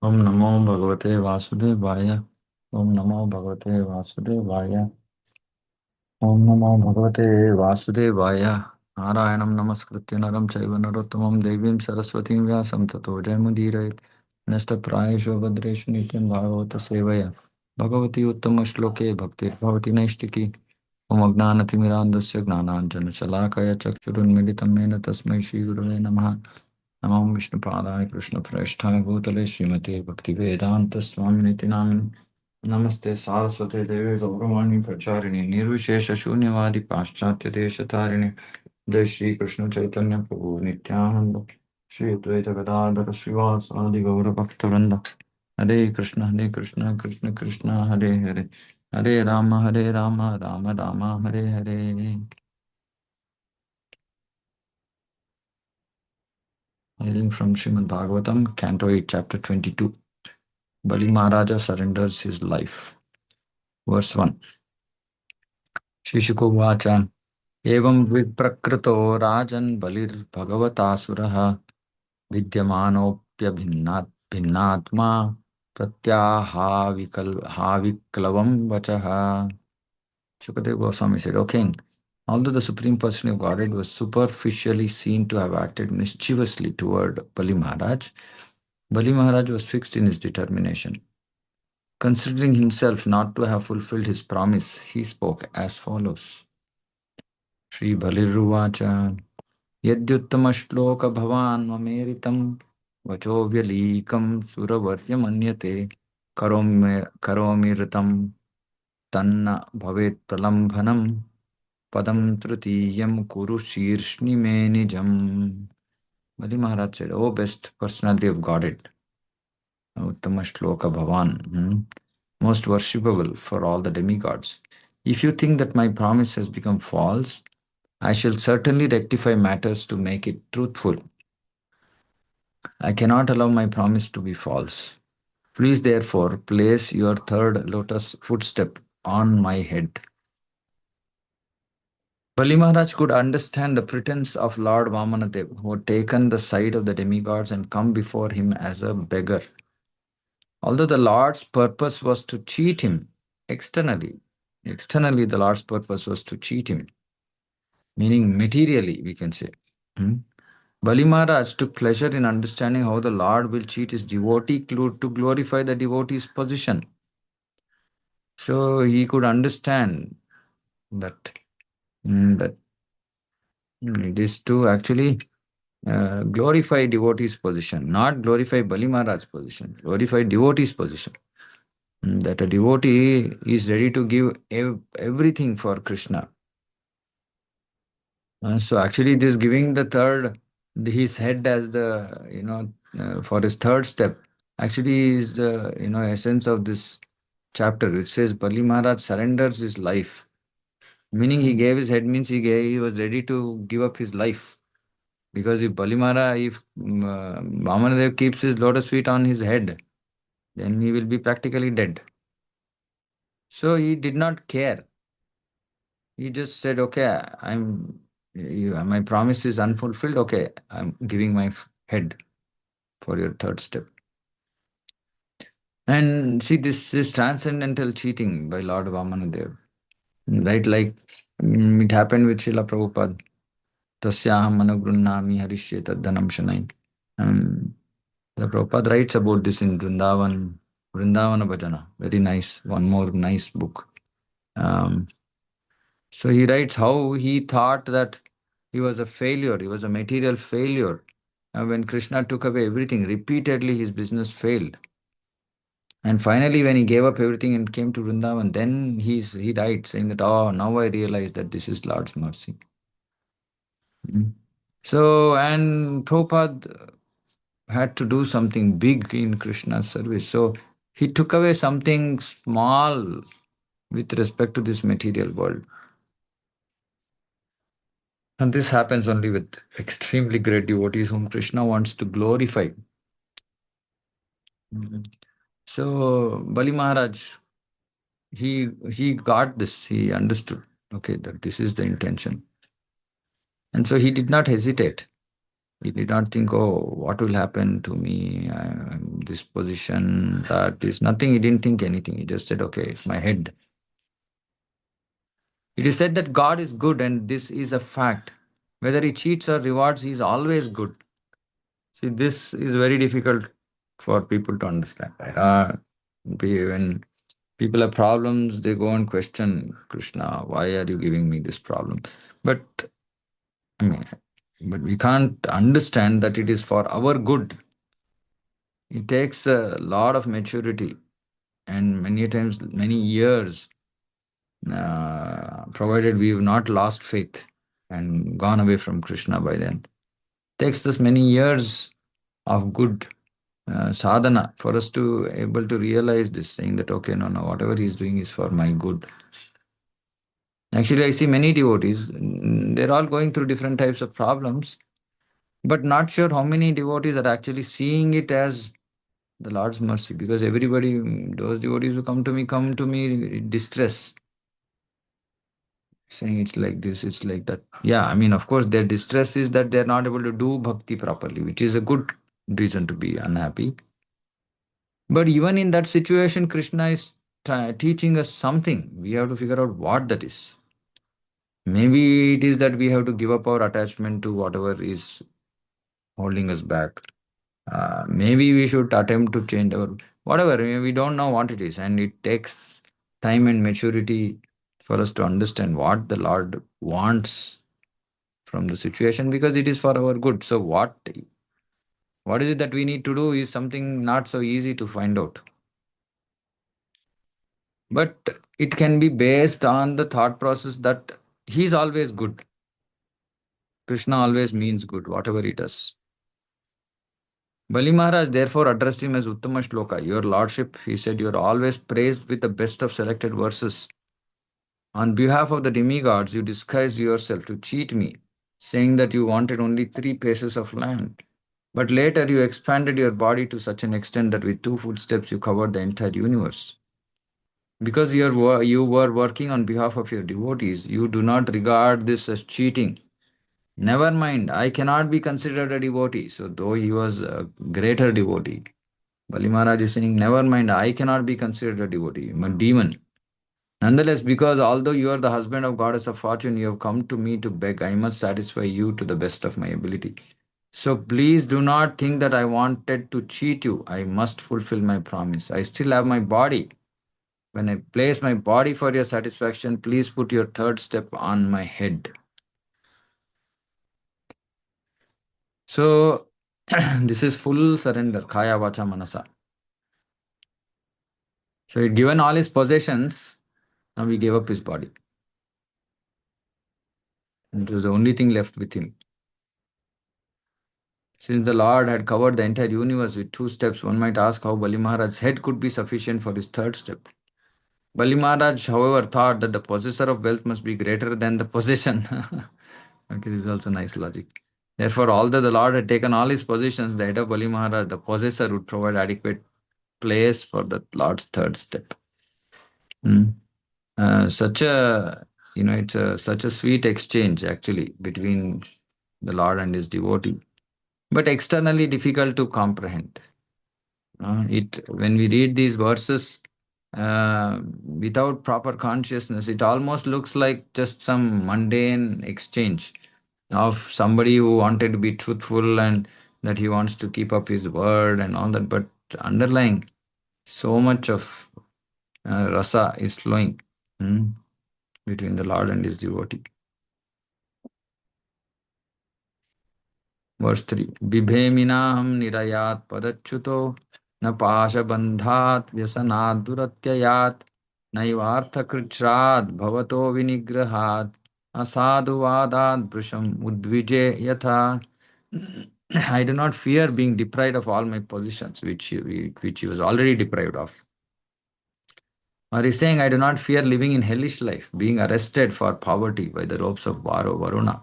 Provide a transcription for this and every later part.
ओम नमो भगवते वासुदेवाय। ओम नमो भगवते वासुदेवाय। ओम नमो भगवते वासुदेवाय। नारायणं नमस्कृत्य नरं चैव नरोत्तमं देवीं सरस्वतीं व्यासं ततो जयमुदीरयेत्। नष्टप्रायेषु भद्रेषु नित्यं भागवत सेवया भगवती उत्तमश्लोके भक्तिर्भवति नैष्टिकी। ओम अज्ञानतिमिरान्धस्य ज्ञानाञ्जनशलाकया चक्षुरुन्मीलितं येन तस्मै श्रीगुरवे नमः। नमो विष्णुपादाय कृष्णप्रेष्ठाय भूतले श्रीमते भक्तिवेदान्तस्वामिनिति नामिने। नमस्ते सारस्वते देवे गौरवाणी प्रचारिणे निर्विशेष शून्यवादी पाश्चात्य देश तारिणे। जय श्री कृष्ण चैतन्य प्रभु नित्यानंद श्री अद्वैत गदाधर श्रीवासादि गौर भक्तवृंद। हरे कृष्ण कृष्ण कृष्ण हरे हरे, हरे Ram Ram Ram Hare Hare. Reading from Srimad Bhagavatam, Canto 8, Chapter 22. Bali Maharaja surrenders his life. Verse 1. Shishiko Vacha Evam Viprakrito Rajan Balir Bhagavatasuraha Vidyamanoppya Bhinnatma Pratyahaviklavam Vachaha. Shukadeva Goswami said, O king, although the Supreme Personality of Godhead was superficially seen to have acted mischievously toward Bali Maharaj was fixed in his determination. Considering himself not to have fulfilled his promise, he spoke as follows. Shri Baliruvacha Yadyuttama shloka bhavan mameritam vachovyalekam suravartya manyate karomiritam tanna bhavet pralambhanam padam trutiyam kuru shirshni me nijam. Bali Maharaj said, O best personality of Godhead, Uttama Shloka Bhavan, most worshipable for all the demigods. If you think that my promise has become false, I shall certainly rectify matters to make it truthful. I cannot allow my promise to be false. Please therefore place your third lotus footstep on my head. Bali Maharaj could understand the pretense of Lord Vamanadev, who had taken the side of the demigods and come before him as a beggar. Although the Lord's purpose was to cheat him externally the Lord's purpose was to cheat him, meaning materially, we can say. Hmm? Bali Maharaj took pleasure in understanding how the Lord will cheat his devotee to glorify the devotee's position. So he could understand that, that it is to actually glorify devotee's position, not glorify Bali Maharaj's position, glorify devotee's position. That a devotee is ready to give everything for Krishna. So actually, this giving the third, his head as the, for his third step, actually is the, essence of this chapter. It says Bali Maharaj surrenders his life. Meaning he gave his head means he was ready to give up his life. Because if Bali Maharaj, if Vamanadev keeps his lotus feet on his head, then he will be practically dead. So he did not care. He just said, okay, my promise is unfulfilled. Okay, I'm giving my head for your third step. And see, this is transcendental cheating by Lord Vamanadev. Right, like it happened with Srila Prabhupada. Tasyaham manugrunnami harishye tadhanam shanai. The Prabhupada writes about this in Vrindavana Bhajana. Very nice, one more nice book. Um, So he writes how he thought that he was a failure, he was a material failure. And when Krishna took away everything, repeatedly his business failed. And finally, when he gave up everything and came to Vrindavan, then he died, saying that, oh, now I realize that this is Lord's mercy. Mm. So, and Prabhupada had to do something big in Krishna's service. So he took away something small with respect to this material world. And this happens only with extremely great devotees whom Krishna wants to glorify. Mhm. So Bali Maharaj, he got this, he understood, okay, that this is the intention. And so he did not hesitate. He did not think, oh, what will happen to me? this position, that is nothing. He didn't think anything. He just said, okay, it's my head. It is said that God is good, and this is a fact. Whether he cheats or rewards, he is always good. See, this is very difficult for people to understand. Right? When people have problems, they go and question Krishna, why are you giving me this problem? But I mean, but we can't understand that it is for our good. It takes a lot of maturity and many times, many years, provided we have not lost faith and gone away from Krishna by then. Takes us many years of good sadhana for us to able to realize this, saying that, okay, no, whatever he's doing is for my good. Actually, I see many devotees, they're all going through different types of problems, but not sure how many devotees are actually seeing it as the Lord's mercy, because everybody, those devotees who come to me in distress, saying it's like this, it's like that. Yeah, I mean, of course, their distress is that they're not able to do bhakti properly, which is a good reason to be unhappy. But even in that situation, Krishna is teaching us something. We have to figure out what that is. Maybe it is that we have to give up our attachment to whatever is holding us back. Maybe we should attempt to change our whatever. We don't know what it is, and it takes time and maturity for us to understand what the Lord wants from the situation, because it is for our good. So what is it that we need to do is something not so easy to find out. But it can be based on the thought process that he's always good. Krishna always means good, whatever he does. Bali Maharaj therefore addressed him as Uttama Shloka. Your Lordship, he said, you are always praised with the best of selected verses. On behalf of the demigods, you disguised yourself to cheat me, saying that you wanted only 3 paces of land. But later you expanded your body to such an extent that with 2 footsteps you covered the entire universe. Because you were working on behalf of your devotees, you do not regard this as cheating. Never mind, I cannot be considered a devotee. So, though he was a greater devotee, Bali Maharaj is saying, never mind, I cannot be considered a devotee. I'm a demon. Nonetheless, because although you are the husband of goddess of fortune, you have come to me to beg, I must satisfy you to the best of my ability. So please do not think that I wanted to cheat you. I must fulfill my promise. I still have my body. When I place my body for your satisfaction, please put your third step on my head. So, this is full surrender, Kaya Vacha Manasa. So, he'd given all his possessions, now he gave up his body. And it was the only thing left with him. Since the Lord had covered the entire universe with 2 steps, one might ask how Bali Maharaj's head could be sufficient for his third step. Bali Maharaj, however, thought that the possessor of wealth must be greater than the possession. Okay, this is also nice logic. Therefore, although the Lord had taken all his possessions, the head of Bali Maharaj, the possessor, would provide adequate place for the Lord's third step. Hmm. Such a, such a sweet exchange actually between the Lord and his devotee, but externally difficult to comprehend. It when we read these verses without proper consciousness, it almost looks like just some mundane exchange of somebody who wanted to be truthful and that he wants to keep up his word and all that, but underlying so much of rasa is flowing between the Lord and his devotee. Verse 3. Bibheminaham nirayat padachyuto na pashabandhat vyasanad duratyayat naivarthakritrat bhavato vinigrahat asadhuvadat brusham udvije yatha. I do not fear being deprived of all my positions, which he was already deprived of. Or he's saying, I do not fear living in hellish life, being arrested for poverty by the ropes of Varuna,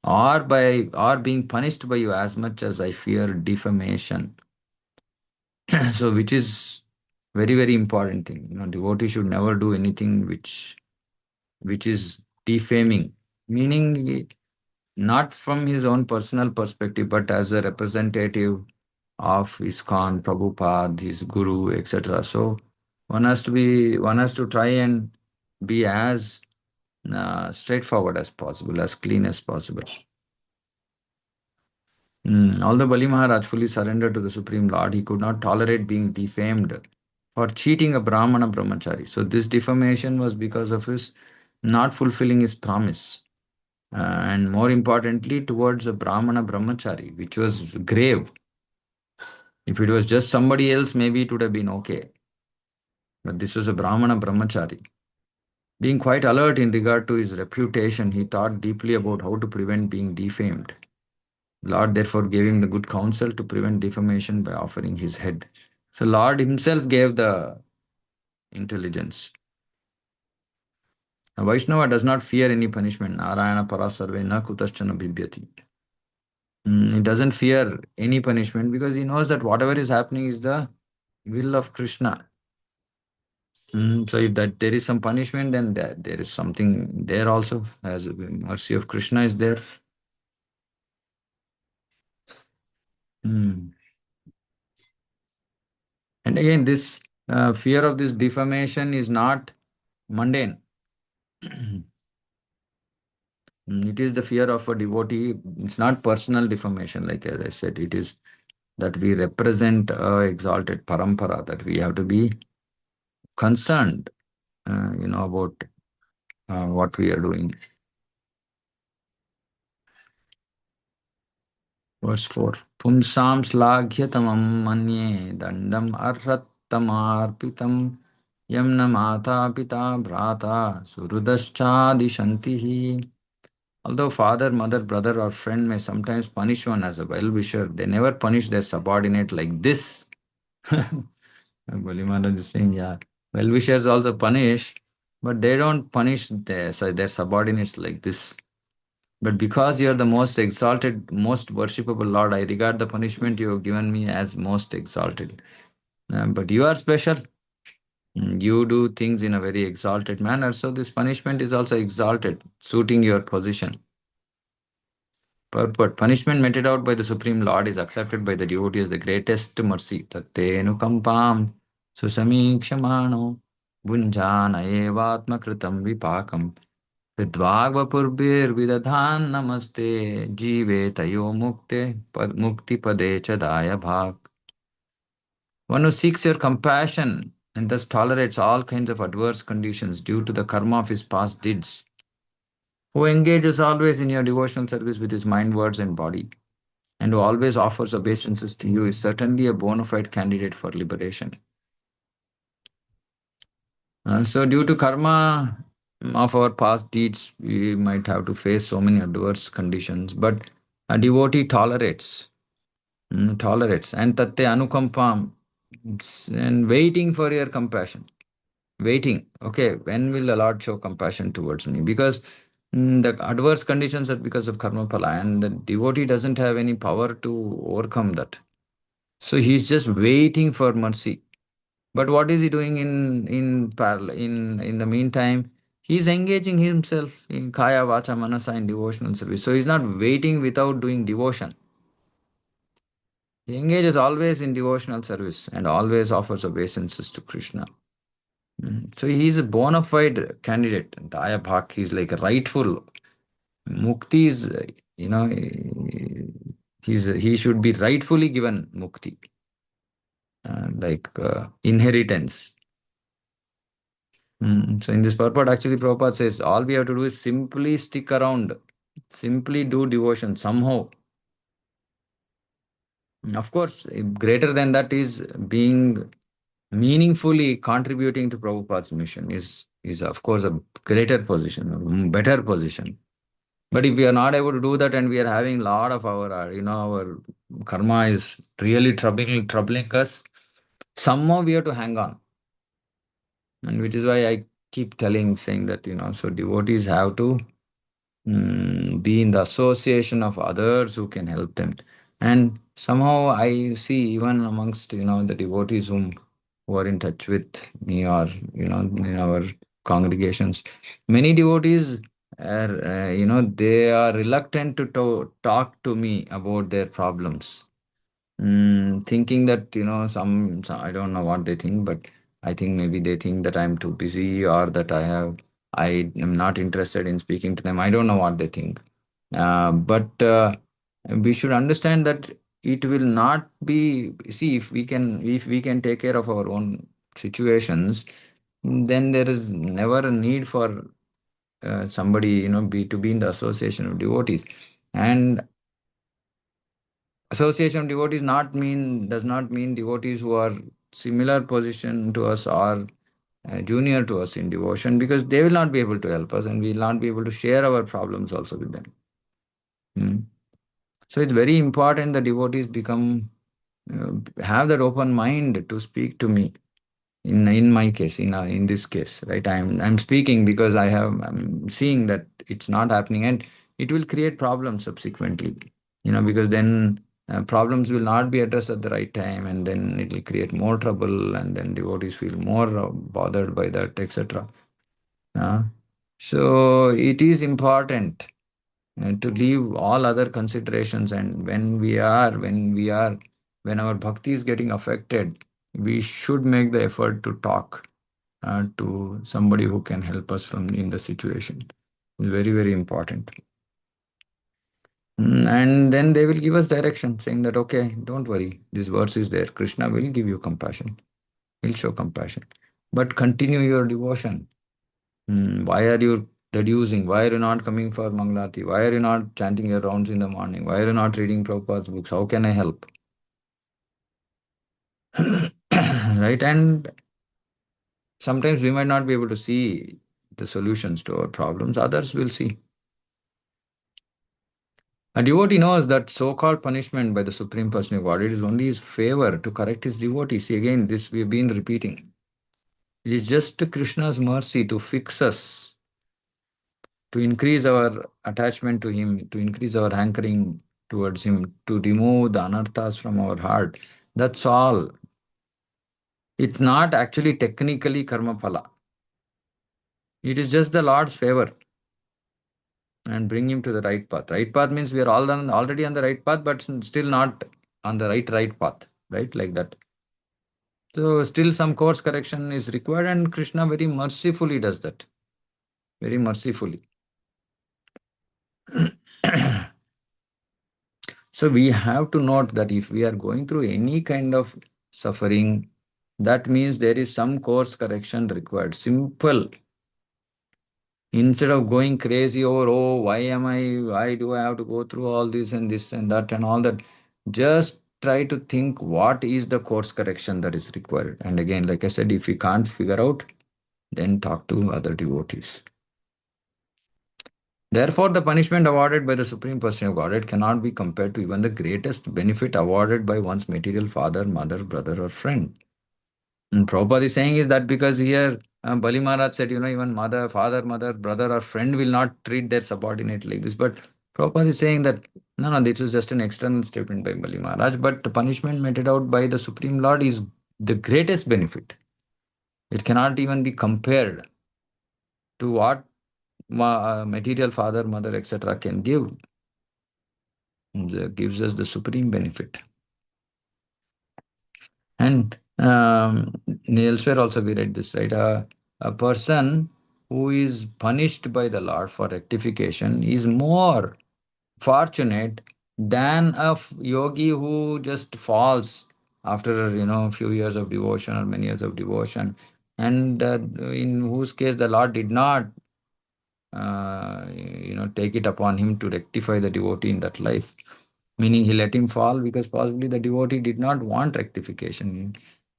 or being punished by you as much as I fear defamation. So, which is very, very important thing. Devotee should never do anything which is defaming, meaning not from his own personal perspective, but as a representative of ISKCON, Prabhupada, his guru, etc. So one has to try and be as straightforward as possible, as clean as possible. Although Bali Maharaj fully surrendered to the Supreme Lord, he could not tolerate being defamed for cheating a Brahmana brahmachari. So this defamation was because of his not fulfilling his promise. And more importantly, towards a Brahmana brahmachari, which was grave. If it was just somebody else, maybe it would have been okay. But this was a Brahmana brahmachari. Being quite alert in regard to his reputation, he thought deeply about how to prevent being defamed. Lord therefore gave him the good counsel to prevent defamation by offering his head. So Lord himself gave the intelligence. A Vaishnava does not fear any punishment. Narayana parasarve na kutaschana bibhyati. He doesn't fear any punishment because he knows that whatever is happening is the will of Krishna. So if that there is some punishment, then there is something there also, as the mercy of Krishna is there. Mm. And again, this fear of this defamation is not mundane. It is the fear of a devotee. It's not personal defamation, like as I said. It is that we represent a exalted parampara, that we have to be concerned, about what we are doing. Verse 4. Pumsam slagyatamam manye dandam arhattamarpitam yamna mata pita bhrata surudaschadishantihi. Although father, mother, brother, or friend may sometimes punish one as a well-wisher, they never punish their subordinate like this. Bali Maharaj is saying, yeah, well-wishers also punish, but they don't punish their subordinates like this. But because you are the most exalted, most worshipable Lord, I regard the punishment you have given me as most exalted. But you are special. You do things in a very exalted manner, so this punishment is also exalted, suiting your position. Purport. Punishment meted out by the Supreme Lord is accepted by the devotee as the greatest mercy. Tattenu kampam susamikshmano bunjana evatmakritam vipakam vidvagvapurbir vidadhan namaste jive tayo mukti pade chadaya bhak. One who seeks your compassion and thus tolerates all kinds of adverse conditions due to the karma of his past deeds, who engages always in your devotional service with his mind, words, and body, and who always offers obeisances to you is certainly a bona fide candidate for liberation. So, due to karma of our past deeds, we might have to face so many adverse conditions, but a devotee tolerates, and tatte anukampam, and waiting for your compassion. Waiting, okay, when will the Lord show compassion towards me? Because the adverse conditions are because of karma phala, and the devotee doesn't have any power to overcome that. So he's just waiting for mercy. But what is he doing in the meantime? He's engaging himself in kaya, vacha, manasa in devotional service. So he's not waiting without doing devotion. He engages always in devotional service and always offers obeisances to Krishna. So he's a bona fide candidate. Daya Bhak, he's like a rightful. Mukti is, he should be rightfully given mukti, like inheritance. So in this purport, actually, Prabhupada says all we have to do is simply stick around, simply do devotion somehow. Of course, greater than that is being meaningfully contributing to Prabhupada's mission is of course a greater position, a better position. But if we are not able to do that and we are having a lot of our karma is really troubling us, somehow we have to hang on. And which is why I keep saying that, so devotees have to be in the association of others who can help them. And somehow I see even amongst, the devotees who are in touch with me or, in our congregations, many devotees are, they are reluctant to talk to me about their problems. thinking that, some, I don't know what they think, but I think maybe they think that I'm too busy, or that I am not interested in speaking to them. I don't know what they think. But we should understand that it will not be, see, if we can take care of our own situations, then there is never a need for somebody, to be in the association of devotees. And association of devotees not mean does not mean devotees who are similar position to us, or junior to us in devotion, because they will not be able to help us, and we will not be able to share our problems also with them. Hmm. So it's very important that devotees have that open mind to speak to me. In my case, in this case, right? I'm speaking because I'm seeing that it's not happening, and it will create problems subsequently. Because then problems will not be addressed at the right time, and then it will create more trouble, and then devotees feel more bothered by that, etc. Uh, so it is important to leave all other considerations, and when our bhakti is getting affected, we should make the effort to talk to somebody who can help us from in the situation. It's very, very important. And then they will give us direction, saying that, okay, don't worry, this verse is there. Krishna will give you compassion. He'll show compassion. But continue your devotion. Why are you reducing? Why are you not coming for Mangalati? Why are you not chanting your rounds in the morning? Why are you not reading Prabhupada's books? How can I help? Right? And sometimes we might not be able to see the solutions to our problems. Others will see. A devotee knows that so-called punishment by the Supreme Personality of Godhead is only his favor to correct his devotee. See, again, this we've been repeating. It is just Krishna's mercy to fix us, to increase our attachment to him, to increase our hankering towards him, to remove the anarthas from our heart. That's all. It's not actually technically karma phala. It is just the Lord's favor, and bring him to the right path. Right path means we are already on the right path, but still not on the right path, right? Like that. So still some course correction is required, and Krishna very mercifully does that. Very mercifully. So we have to note that if we are going through any kind of suffering, that means there is some course correction required. Simple. Instead of going crazy over, oh, why do I have to go through all this and that and all that? Just try to think what is the course correction that is required. And again, like I said, if you can't figure out, then talk to other devotees. Therefore, the punishment awarded by the Supreme Personality of Godhead cannot be compared to even the greatest benefit awarded by one's material father, mother, brother, or friend. And Prabhupada is saying is that because here Bali Maharaj said, even mother, father, mother, brother, or friend will not treat their subordinate like this. But Prabhupada is saying that no, this is just an external statement by Bali Maharaj. But the punishment meted out by the Supreme Lord is the greatest benefit. It cannot even be compared to what material father, mother, etc. can give. Gives us the supreme benefit. And elsewhere also we read this, right? A person who is punished by the Lord for rectification is more fortunate than yogi who just falls after a few years of devotion or many years of devotion, and in whose case the Lord did not take it upon him to rectify the devotee in that life. Meaning he let him fall because possibly the devotee did not want rectification.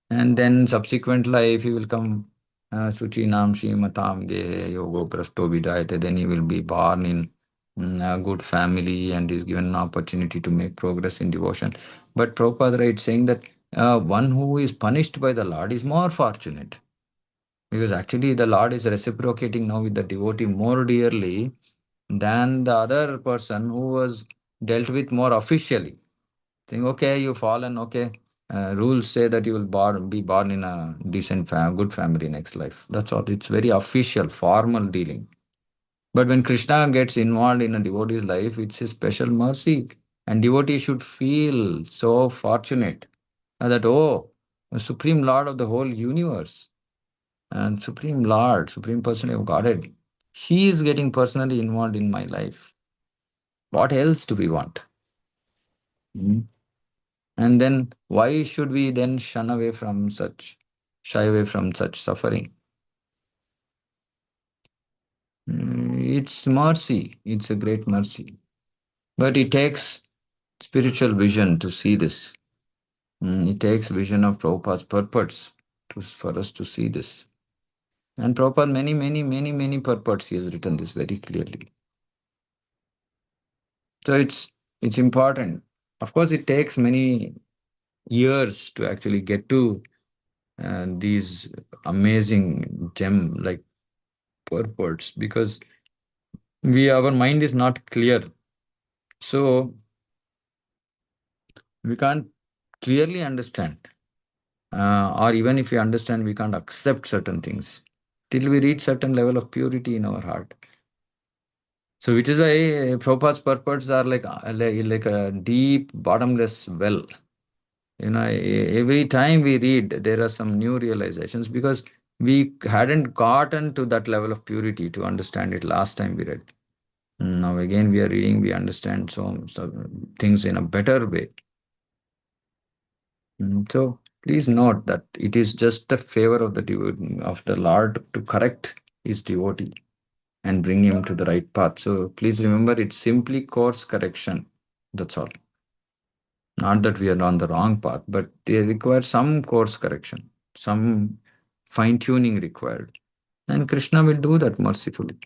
And then subsequent life he will come Suchi Nam Matam Gehe Yogo Prasto Vidayate, then he will be born in a good family and is given an opportunity to make progress in devotion. But Prabhupada writes saying that one who is punished by the Lord is more fortunate. Because actually, the Lord is reciprocating now with the devotee more dearly than the other person who was dealt with more officially. Saying, okay, you fallen, okay, rules say that you will be born in a decent, good family next life. That's all. It's very official, formal dealing. But when Krishna gets involved in a devotee's life, it's his special mercy. And devotee should feel so fortunate that, oh, the Supreme Lord of the whole universe and Supreme Lord, Supreme Person of Godhead, He is getting personally involved in my life. What else do we want? Hmm. And then why should we then shy away from such suffering? It's mercy. It's a great mercy. But it takes spiritual vision to see this. It takes vision of Prabhupada's purports for us to see this. And Prabhupada, many purports, he has written this very clearly. So it's important. Of course, it takes many years to actually get to these amazing gem like purports because our mind is not clear. So we can't clearly understand. Or even if we understand, we can't accept certain things till we reach certain level of purity in our heart. So which is why Prabhupada's purports are like a deep, bottomless well. Every time we read, there are some new realizations because we hadn't gotten to that level of purity to understand it last time we read. Now again we are reading, we understand some things in a better way. So please note that it is just the favor of the Lord to correct his devotee and bring him to the right path. So please remember, it's simply course correction. That's all. Not that we are on the wrong path, but they require some course correction, some fine tuning required. And Krishna will do that mercifully.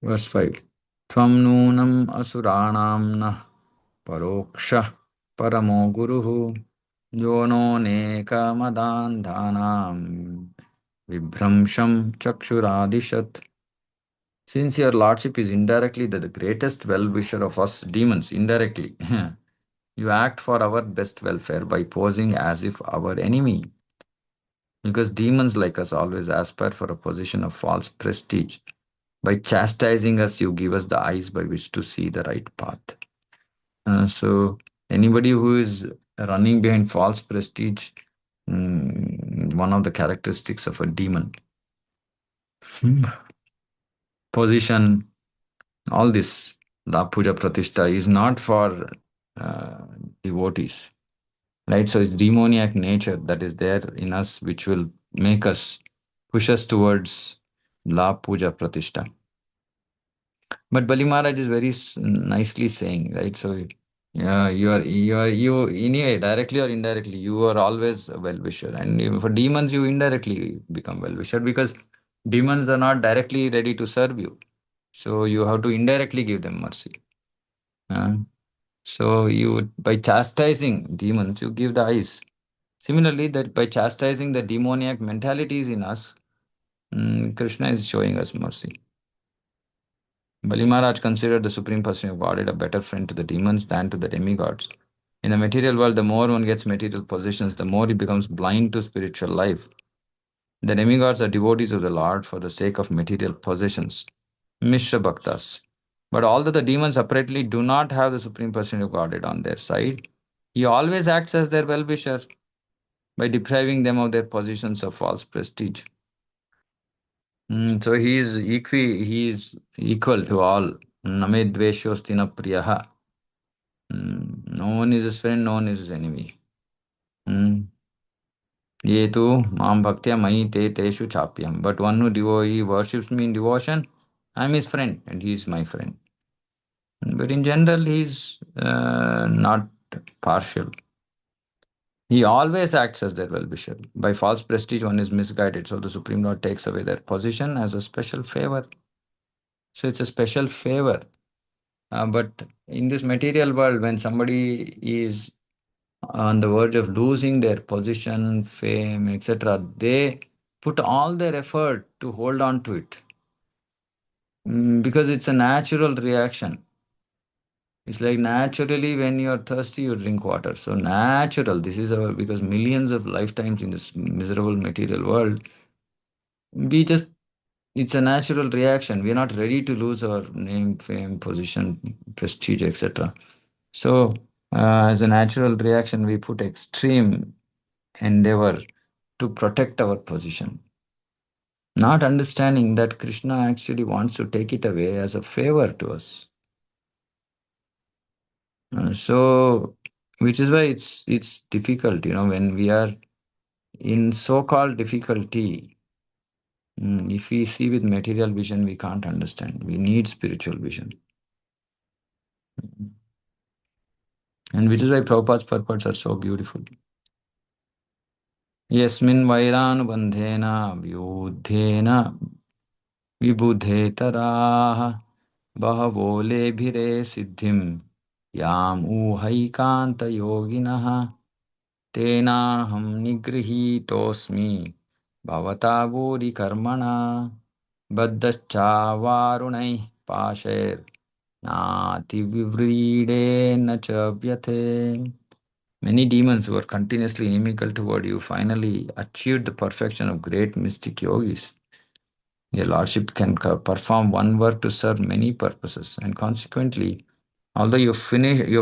Verse 5. Tvam nunam asuranam na parokshah paramo guruhu yono neka madandhanam vibramsham chakshuradishat. Since your lordship is indirectly the greatest well-wisher of us demons, indirectly, you act for our best welfare by posing as if our enemy. Because demons like us always aspire for a position of false prestige. By chastising us, you give us the eyes by which to see the right path. So, anybody who is running behind false prestige, one of the characteristics of a demon. Hmm. Position, all this, La Puja Pratishta, is not for uh, devotees. Right? So it's demoniac nature that is there in us, which will make us push us towards La Puja Pratishta. But Bali Maharaj is very nicely saying, right? So yeah, you anyway, directly or indirectly, you are always a well-wisher. And even for demons, you indirectly become well-wisher because demons are not directly ready to serve you. So you have to indirectly give them mercy. Uh, so you by chastising demons, you give the eyes. Similarly, that by chastising the demoniac mentalities in us, Krishna is showing us mercy. Bali Maharaj considered the Supreme Person of Godhead a better friend to the demons than to the demigods. In the material world, the more one gets material possessions, the more he becomes blind to spiritual life. The demigods are devotees of the Lord for the sake of material possessions, Mishra Bhaktas. But although the demons apparently do not have the Supreme Person of Godhead on their side, he always acts as their well-wisher by depriving them of their positions of false prestige. So he is equal to all. Name dveshostina priyaha. No one is his friend, no one is his enemy. Hmm. Ye tu mam bhaktya mahi te teshu chapyam. But one who he worships me in devotion, I am his friend and he is my friend. But in general, he is not partial. He always acts as their well-wisher. By false prestige, one is misguided, so the Supreme Lord takes away their position as a special favor. So it's a special favor. But in this material world, when somebody is on the verge of losing their position, fame, etc., they put all their effort to hold on to it. Because it's a natural reaction. It's like naturally when you're thirsty, you drink water. So natural, this is our, because millions of lifetimes in this miserable material world, we just It's a natural reaction. We are not ready to lose our name, fame, position, prestige, etc. So, as a natural reaction, we put extreme endeavor to protect our position, not understanding that Krishna actually wants to take it away as a favor to us. So, which is why it's difficult, when we are in so-called difficulty. If we see with material vision, we can't understand. We need spiritual vision. And which is why Prabhupada's purports are so beautiful. Yasmin vairānubandhena vyudhena vibudhetaraha bahavo lebhire siddhim yam uhayikanta yoginaha tenaham nigrihitosmi bhavatavori karmana baddhaschavarunaih pashair nati vivride nacha vyathe. Many demons who were continuously inimical toward you finally achieved the perfection of great mystic yogis. Your Lordship can perform one work to serve many purposes, and consequently, although you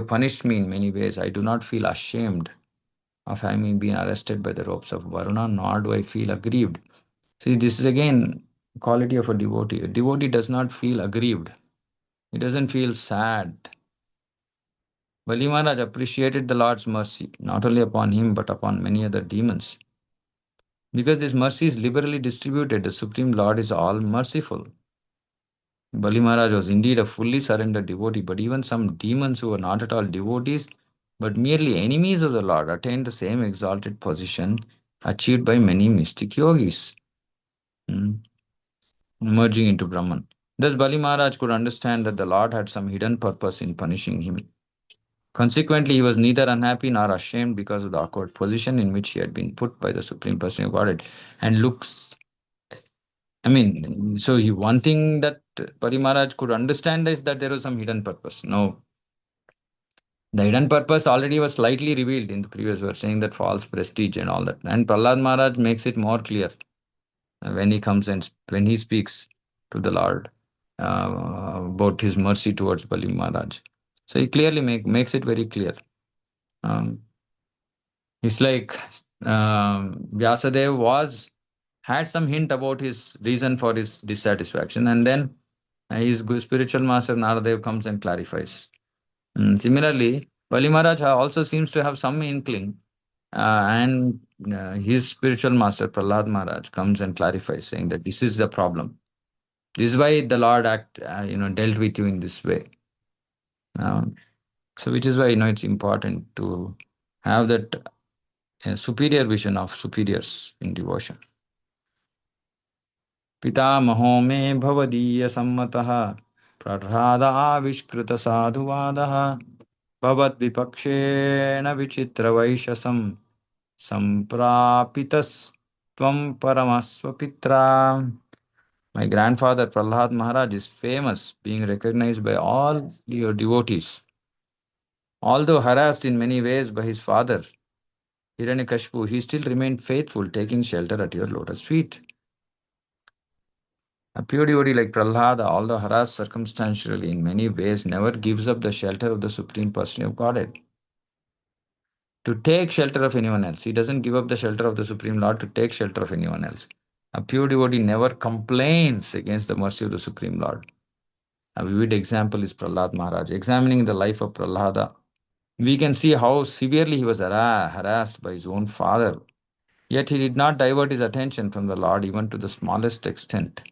punished me in many ways, I do not feel ashamed of having been arrested by the ropes of Varuna, nor do I feel aggrieved. See, this is again quality of a devotee. A devotee does not feel aggrieved. He doesn't feel sad. Bali Maharaj appreciated the Lord's mercy, not only upon him, but upon many other demons. Because this mercy is liberally distributed, the Supreme Lord is all merciful. Bali Maharaj was indeed a fully surrendered devotee, but even some demons who were not at all devotees, but merely enemies of the Lord, attained the same exalted position achieved by many mystic yogis, hmm, merging into Brahman. Thus, Bali Maharaj could understand that the Lord had some hidden purpose in punishing him. Consequently, he was neither unhappy nor ashamed because of the awkward position in which he had been put by the Supreme Person of Godhead. And looks, one thing that Pari Maharaj could understand is that there was some hidden purpose. No, the hidden purpose already was slightly revealed in the previous verse, saying that false prestige and all that. And Prahlad Maharaj makes it more clear when he comes and when he speaks to the Lord about his mercy towards Bali Maharaj. So he clearly makes it very clear. Um, It's like Vyasadev had some hint about his reason for his dissatisfaction, and then his spiritual master Naradev comes and clarifies. Similarly, Bali Maharaj also seems to have some inkling, and his spiritual master Prahlad Maharaj comes and clarifies, saying that this is the problem. This is why the Lord dealt with you in this way. Um, so, which is why it's important to have that superior vision of superiors in devotion. पितामहो may भवदीयसम्मतः प्रह्लादाविष्कृतसाधुवादः भवद्विपक्षेण विचित्रवैशसं सम्प्रापितस्त्वं परमस्वपित्रा. My grandfather Prahlad Maharaj is famous, being recognized by all your devotees. Although harassed in many ways by his father, Hiranyakashipu, he still remained faithful, taking shelter at your lotus feet. A pure devotee like Prahlada, although harassed circumstantially in many ways, never gives up the shelter of the Supreme Person of Godhead. To take shelter of anyone else. He doesn't give up the shelter of the Supreme Lord to take shelter of anyone else. A pure devotee never complains against the mercy of the Supreme Lord. A vivid example is Prahlad Maharaj. Examining the life of Prahlada, we can see how severely he was harassed by his own father. Yet he did not divert his attention from the Lord even to the smallest extent.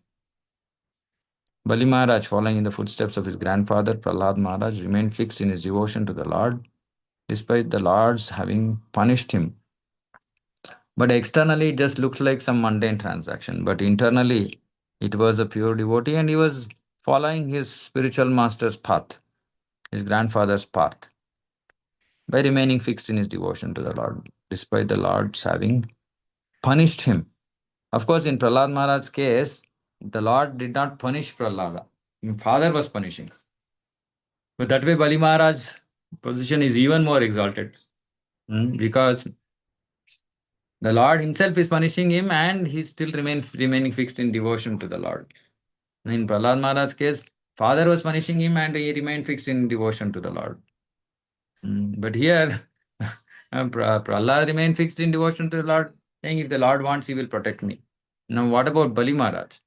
Bali Maharaj, following in the footsteps of his grandfather Prahlad Maharaj, remained fixed in his devotion to the Lord, despite the Lord's having punished him. But externally, it just looked like some mundane transaction. But internally, it was a pure devotee, and he was following his spiritual master's path, his grandfather's path, by remaining fixed in his devotion to the Lord, despite the Lord's having punished him. Of course, in Prahlad Maharaj's case, the Lord did not punish Prahlada. His father was punishing. But that way, Bali Maharaj's position is even more exalted. Because The Lord himself is punishing him and he still remaining fixed in devotion to the Lord. In Prahlad Maharaj's case, father was punishing him and he remained fixed in devotion to the Lord. But here, Prahlad remained fixed in devotion to the Lord, saying, if the Lord wants, he will protect me. Now, what about Bali Maharaj?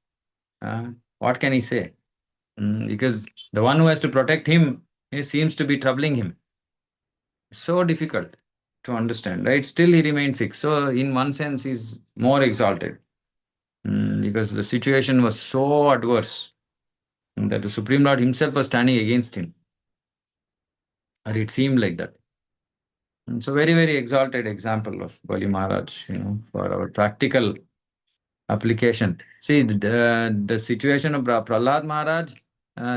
What can he say? Because the one who has to protect him, he seems to be troubling him. So difficult to understand, right? Still, he remained fixed. So, in one sense, he's more exalted because the situation was so adverse that the Supreme Lord himself was standing against him, or it seemed like that. So very, very exalted example of Bali Maharaj, for our practical application. See, the situation of Prahlad Maharaj,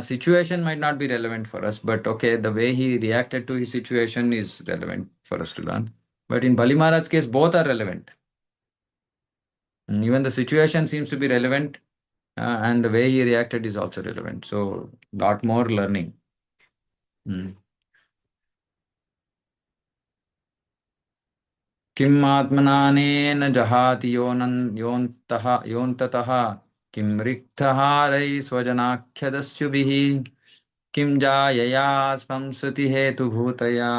situation might not be relevant for us, but okay, the way he reacted to his situation is relevant for us to learn. But in Bali Maharaj's case, both are relevant. Even the situation seems to be relevant, and the way he reacted is also relevant. So, lot more learning. Mm. किम् आत्मनानेन जहाति योऽन्ततः किं रिक्तहारैः स्वजनाख्यदस्युभिः किं जायया संसृतिहेतुभूतया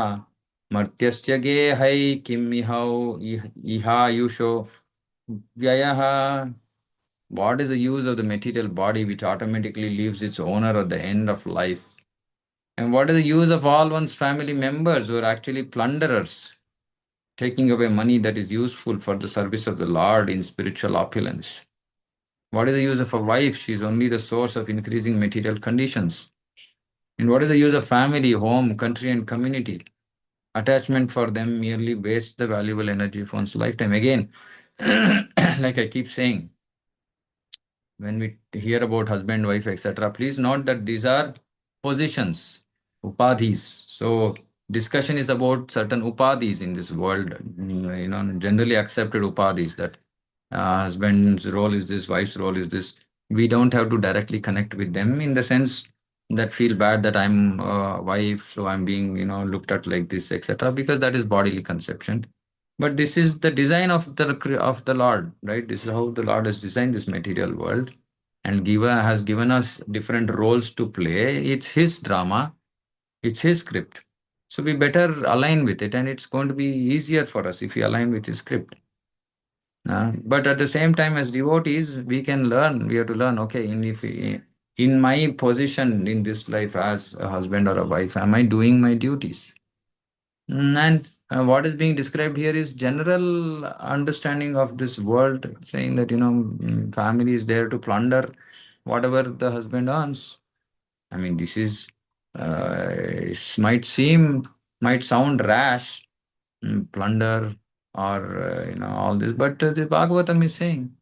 मर्त्यस्य गेहैः किम् इहायुषो व्ययः. What is the use of the material body which automatically leaves its owner at the end of life? And what is the use of all one's family members who are actually plunderers, taking away money that is useful for the service of the Lord in spiritual opulence? What is the use of a wife? She is only the source of increasing material conditions. And what is the use of family, home, country, and community? Attachment for them merely wastes the valuable energy of one's lifetime. Again, like I keep saying, when we hear about husband, wife, etc., please note that these are positions, upadhis. So discussion is about certain upadhis in this world, generally accepted upadhis that husband's role is this, wife's role is this. We don't have to directly connect with them in the sense that feel bad that I'm a wife, so I'm being, looked at like this, etc., because that is bodily conception. But this is the design of the Lord, right? This is how the Lord has designed this material world and has given us different roles to play. It's His drama, it's His script. So we better align with it, and it's going to be easier for us if we align with His script. But at the same time, as devotees, we can learn. We have to learn. Okay, in my position in this life as a husband or a wife, am I doing my duties? And what is being described here is general understanding of this world, saying that family is there to plunder whatever the husband earns. I mean, this is might sound rash, plunder or all this, but the Bhagavatam is saying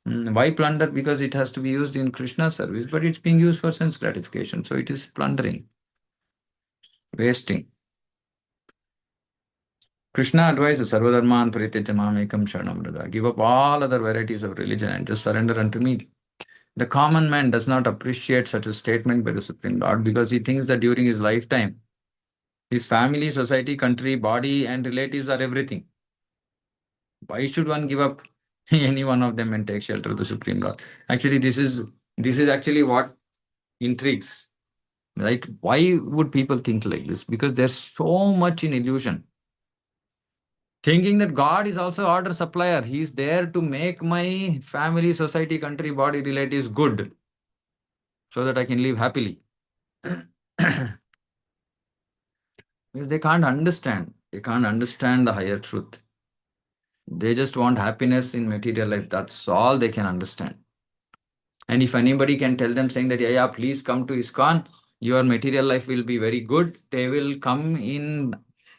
why plunder? Because it has to be used in Krishna's service, but it's being used for sense gratification, so it is plundering, wasting. Krishna advises Sarvadharman Parityaja Mamekam Sharanam Vraja. Give up all other varieties of religion and just surrender unto me. The common man does not appreciate such a statement by the Supreme Lord because he thinks that during his lifetime, his family, society, country, body, and relatives are everything. Why should one give up any one of them and take shelter of the Supreme Lord? Actually, this is actually what intrigues, right? Why would people think like this? Because there's so much in illusion. Thinking that God is also order supplier. He is there to make my family, society, country, body, relatives good so that I can live happily. Because they can't understand. They can't understand the higher truth. They just want happiness in material life. That's all they can understand. And if anybody can tell them saying that, yeah, please come to ISKCON, your material life will be very good, they will come in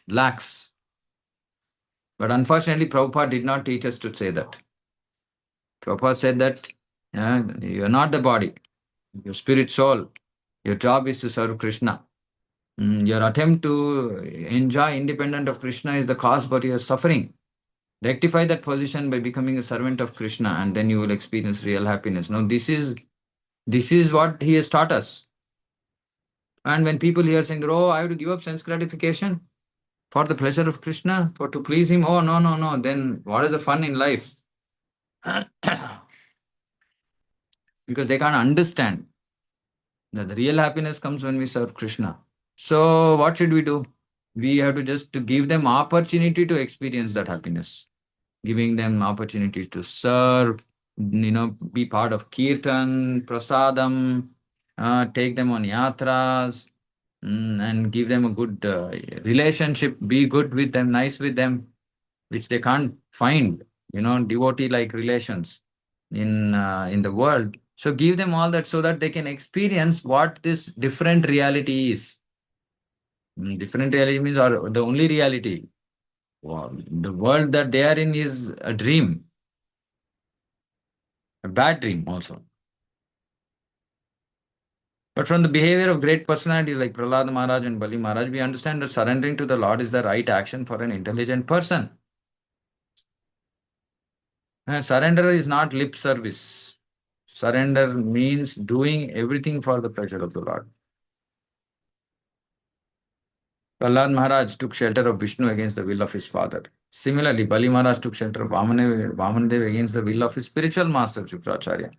lakhs. But unfortunately, Prabhupada did not teach us to say that. Prabhupada said that you're not the body, your spirit soul. Your job is to serve Krishna. Your attempt to enjoy independent of Krishna is the cause for your suffering. Rectify that position by becoming a servant of Krishna, and then you will experience real happiness. Now, this is what he has taught us. And when people hear saying, oh, I have to give up sense gratification, For the pleasure of Krishna, for to please him. Oh, no, no, no. Then what is the fun in life? Because they can't understand that the real happiness comes when we serve Krishna. So what should we do? We have to just to give them opportunity to experience that happiness, giving them opportunity to serve, be part of kirtan, prasadam, take them on yatras, and give them a good relationship, be good with them, nice with them, which they can't find, devotee-like relations in the world. So give them all that so that they can experience what this different reality is. Different reality means or the only reality. Wow. The world that they are in is a dream, a bad dream also. But from the behavior of great personalities like Prahlad Maharaj and Bali Maharaj, we understand that surrendering to the Lord is the right action for an intelligent person. And surrender is not lip service. Surrender means doing everything for the pleasure of the Lord. Prahlad Maharaj took shelter of Vishnu against the will of his father. Similarly, Bali Maharaj took shelter of Vamanadev against the will of his spiritual master, Shukracharya,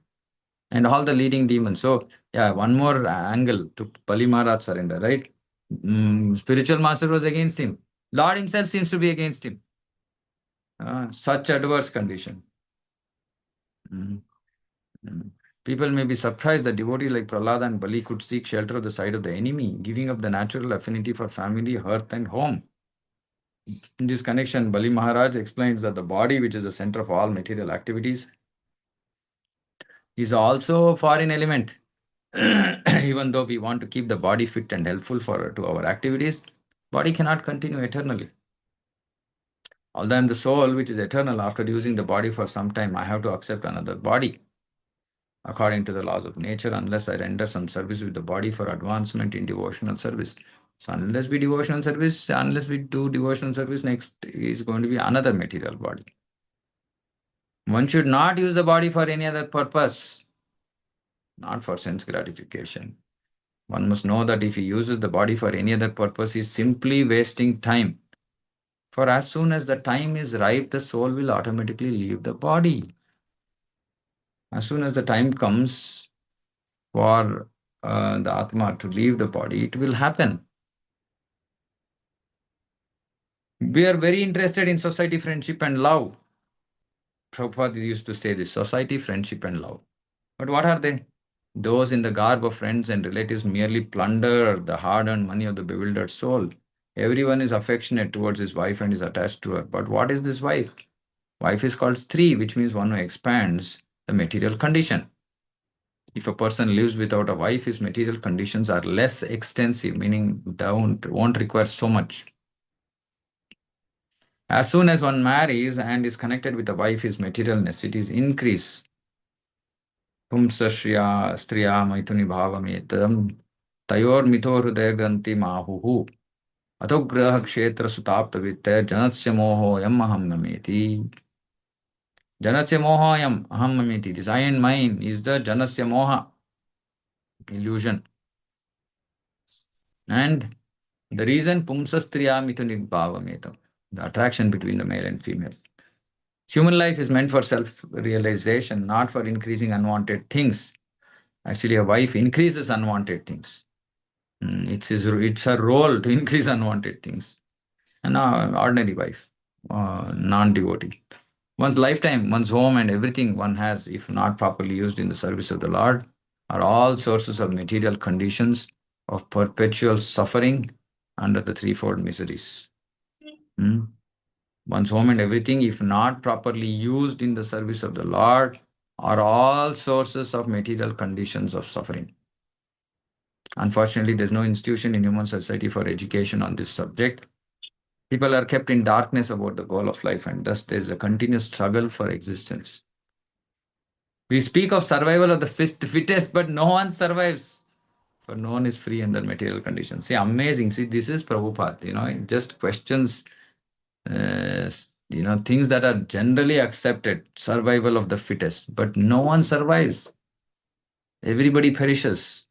and all the leading demons. So, yeah, one more angle to Bali Maharaj surrender, right? Spiritual master was against him. Lord himself seems to be against him. Such adverse condition. Mm, mm. People may be surprised that devotees like Prahlad and Bali could seek shelter of the side of the enemy, giving up the natural affinity for family, hearth, and home. In this connection, Bali Maharaj explains that the body, which is the center of all material activities, is also a foreign element. Even though we want to keep the body fit and helpful for to our activities, body cannot continue eternally. Although I am the soul which is eternal, after using the body for some time, I have to accept another body according to the laws of nature, unless I render some service with the body for advancement in devotional service. So unless we do devotional service, next is going to be another material body. One should not use the body for any other purpose, not for sense gratification. One must know that if he uses the body for any other purpose, he is simply wasting time. For as soon as the time is ripe, the soul will automatically leave the body. As soon as the time comes for the Atma to leave the body, it will happen. We are very interested in society, friendship, and love. Prabhupada used to say this society, friendship, and love. But what are they? Those in the garb of friends and relatives merely plunder the hard earned money of the bewildered soul. Everyone is affectionate towards his wife and is attached to her. But what is this wife? Wife is called Stri, which means one who expands the material condition. If a person lives without a wife, his material conditions are less extensive, meaning won't require so much. As soon as one marries and is connected with a wife, his material necessities increase. Pumsashya striya maithuni bhavametam tayor mito hridaya granti mahuhu atograh kshetra sutapta vitte janasya moho yam aham nameti. Janasya moha yam aham nameti. This I and mine is the janasya moha, illusion. And the reason pumsastriya mithuni bhavametam, the attraction between the male and female. Human life is meant for self-realization, not for increasing unwanted things. Actually, a wife increases unwanted things. It's her role to increase unwanted things. An ordinary wife, non-devotee. One's lifetime, one's home, and everything one has, if not properly used in the service of the Lord, are all sources of material conditions of perpetual suffering under the threefold miseries. Hmm? One's home and everything, if not properly used in the service of the Lord, are all sources of material conditions of suffering. Unfortunately, there's no institution in human society for education on this subject. People are kept in darkness about the goal of life, and thus there's a continuous struggle for existence. We speak of survival of the fittest, but no one survives, for no one is free under material conditions. See, amazing. See, this is Prabhupada, it just questions things that are generally accepted, survival of the fittest, but no one survives. Everybody perishes.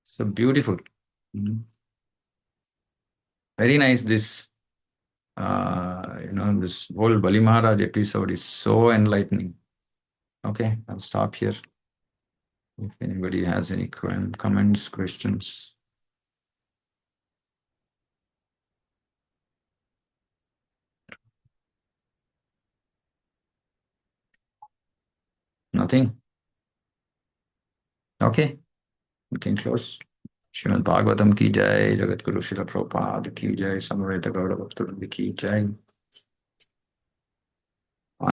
So beautiful. Mm. Very nice. This, this whole Bali Maharaj episode is so enlightening. Okay, I'll stop here. If anybody has any comments, questions. Nothing. Okay, we can close. Shrimad Bhagavatam की जय, जगत गुरु शिल प्रभुपाद की जय, समवेत गौड़ भक्तवृंद की जय।